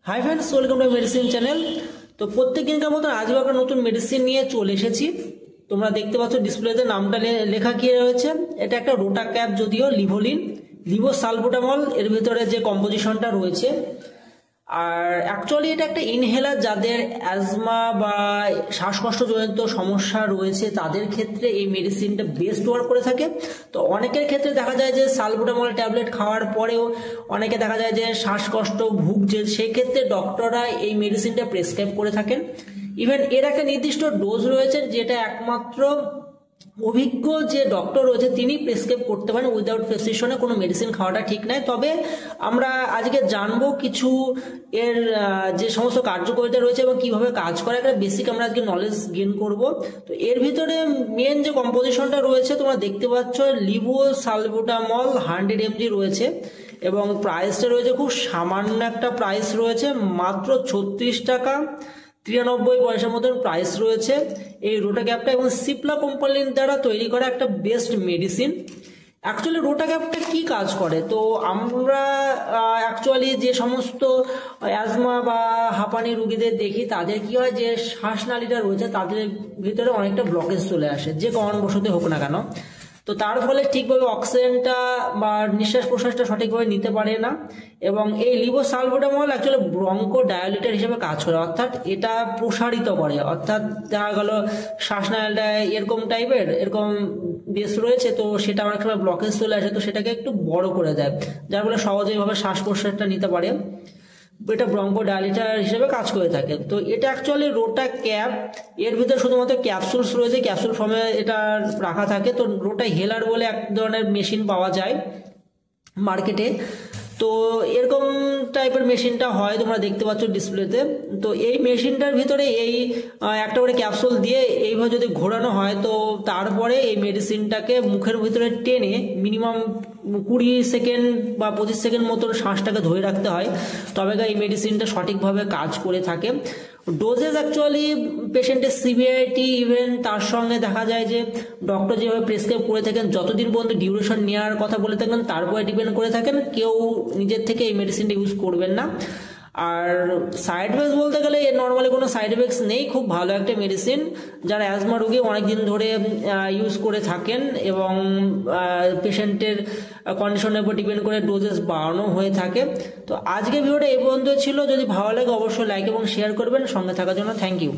Hi friends, welcome to medicine channel. তো প্রত্যেক দিনকার মতো আজও একটা নতুন মেডিসিন নিয়ে চলে এসেছি। তোমরা দেখতে পাচ্ছ ডিসপ্লেতে নামটা লেখা কি রয়েছে। এটা একটা রোটা ক্যাপ, যদিও লিভোলিন লিভোসালবুটামল এর ভিতরে যে কম্পোজিশনটা রয়েছে। আর অ্যাকচুয়ালি এটা একটা ইনহেলার, যাদের অ্যাজমা বা শ্বাসকষ্টজনিত সমস্যা রয়েছে তাদের ক্ষেত্রে এই মেডিসিনটা বেস্ট ওয়ার্ক করে থাকে। তো অনেকের ক্ষেত্রে দেখা যায় যে সালবুটামল ট্যাবলেট খাওয়ার পরেও অনেকে দেখা যায় যে শ্বাসকষ্ট ভুগছে, সেক্ষেত্রে ডক্টররা এই মেডিসিনটা প্রেসক্রাইব করে থাকেন। ইভেন এর একটা নির্দিষ্ট ডোজ রয়েছে, যেটা একমাত্র অভিজ্ঞ যে ডক্টর রয়েছে তিনি প্রেসক্রাইব করতে পারেন। উইদাউট প্রেসক্রিপশনে কোনো মেডিসিন খাওয়াটা ঠিক নয়। তবে আমরা আজকে জানবো কিছু এর যে সমস্ত কার্যকারিতা রয়েছে এবং কিভাবে কাজ করে, একটা বেসিক আমরা আজকে নলেজ গেইন করব। তো এর ভিতরে মেন যে কম্পোজিশনটা রয়েছে তোমরা দেখতে পাচ্ছ, লিভোসালবুটামল 100 mg রয়েছে এবং প্রাইসটা রয়েছে খুব সামান্য একটা প্রাইস রয়েছে, মাত্র 36 টাকা 93 পয়সার মতন প্রাইস রয়েছে এই রোটা ক্যাপটা। এবং সিপ্লা কোম্পানির দ্বারা তৈরি করা একটা বেস্ট মেডিসিন। অ্যাকচুয়ালি রোটা ক্যাপটা কি কাজ করে, তো আমরা অ্যাকচুয়ালি যে সমস্ত অ্যাজমা বা হাঁপানি রুগীদের দেখি, তাদের কি হয় যে শ্বাসনালীটা রয়েছে তাদের ভিতরে অনেকটা ব্লকেজ চলে আসে, যে কারণবশত হোক না কেন। তো তার ফলে ঠিকভাবে অক্সিজেনটা বা নিঃশ্বাস প্রশ্বাসটা সঠিকভাবে নিতে পারে না। এবং এই লিভোসালবুটামল অ্যাকচুয়ালি ব্রঙ্কো ডায়ালিটার হিসেবে কাজ করে, অর্থাৎ এটা প্রসারিত করে। অর্থাৎ দেখা গেল শ্বাসনালীটা এরকম টাইপের এরকম বেশ রয়েছে, তো সেটা অনেক সময় ব্লকেজ চলে আসে, তো সেটাকে একটু বড় করে দেয়, যার ফলে সহজেইভাবে শ্বাস প্রশ্বাসটা নিতে পারে। এটা ব্রঙ্কো ডায়ালিটার হিসেবে কাজ করে থাকে। তো এটা অ্যাকচুয়ালি রোটা ক্যাপ, এর ভিতরে শুধুমাত্র ক্যাপসুলস রয়েছে, ক্যাপসুল ফর্মে এটা রাখা থাকে। তো রোটা হেলার বলে এক ধরনের মেশিন পাওয়া যায় মার্কেটে। তো এরকম টাইপের মেশিনটা হয়, তোমরা দেখতে পাচ্ছ ডিসপ্লেতে। তো এই মেশিনটার ভিতরে এই একটা করে ক্যাপসুল দিয়ে এইভাবে যদি ঘোরানো হয়, তো তারপরে এই মেডিসিনটাকে মুখের ভিতরে টেনে মিনিমাম 20 সেকেন্ড বা 25 সেকেন্ড মতন শ্বাসটাকে ধরে রাখতে হয়, তবে এই মেডিসিনটা সঠিকভাবে কাজ করে থাকে। ডোজেস অ্যাকচুয়ালি পেশেন্টের সিভিয়ারিটি, ইভেন তার সঙ্গে দেখা যায় যে ডক্টর যেভাবে প্রেসক্রাইব করে থাকেন, যতদিন পর্যন্ত ডিউরেশন নেওয়ার কথা বলে থাকেন তার উপরে ডিপেন্ড করে থাকেন। কেউ নিজের থেকে এই মেডিসিনটা ইউজ করবেন না। আর সাইড এফেক্টস বলতে গেলে এর নর্মালি কোনো সাইড এফেক্টস নেই, খুব ভালো একটা মেডিসিন যারা অ্যাজমা রোগী অনেকদিন ধরে ইউজ করে থাকেন। এবং পেশেন্টের কন্ডিশনের উপর ডিপেন্ড করে ডোজেস বাড়ানো হয়ে থাকে। তো আজকে ভিডিওটা এই পর্যন্ত ছিল। যদি ভালো লাগে অবশ্যই লাইক এবং শেয়ার করবেন। সঙ্গে থাকার জন্য থ্যাংক ইউ।